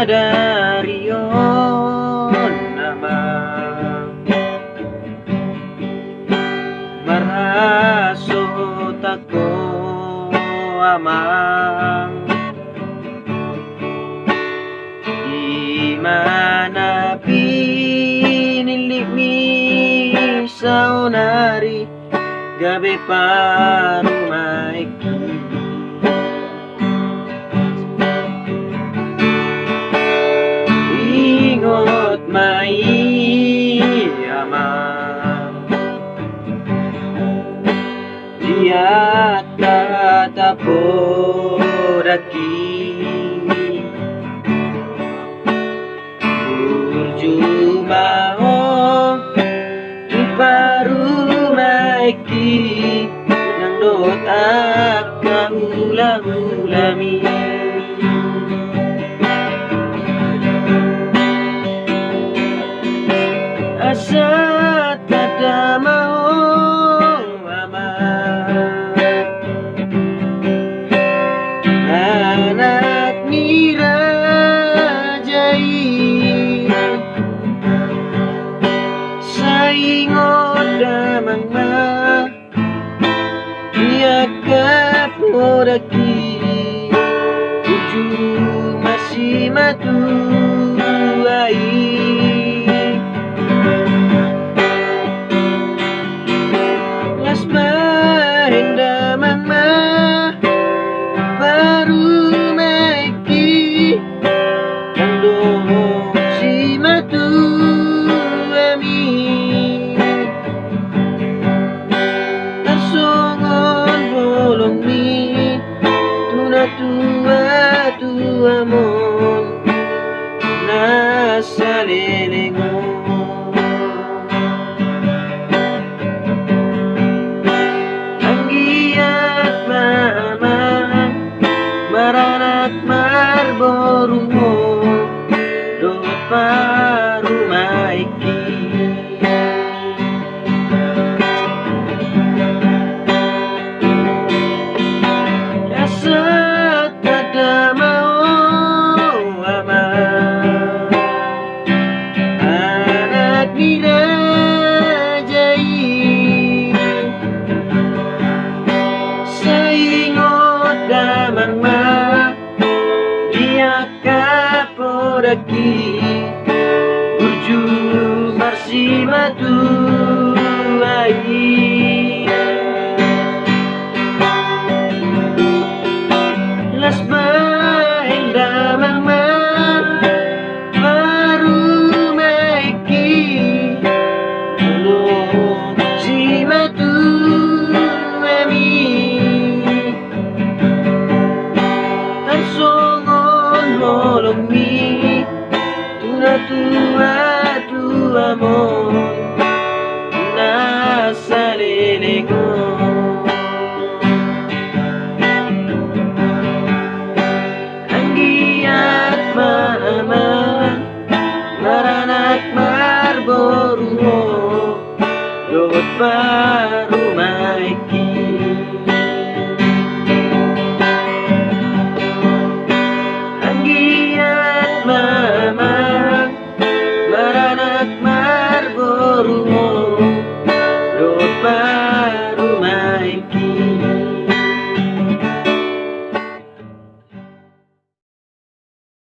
dari yon nama marasot ako amang di mana pinili mi sa unari gabi parumaiki ingot mai amang lihat tatapodaki Jumao di parumaiki nandot akka ulam-ulami asa tada mau amat anak nirajai ingot damang ma dia kapodaki tuju masih matuai las bahin damang ma baru maiki nandong si matu tua mon nasa lilingon ang giat maaman maranat marborumo dot parumaiki kapodaki burju marsi matuai las bahin damang ma baru maiki ulung si matuami tansongon molong mi tua mon nasa lilingon ang giat maaman maranak marboruho dot parumaiki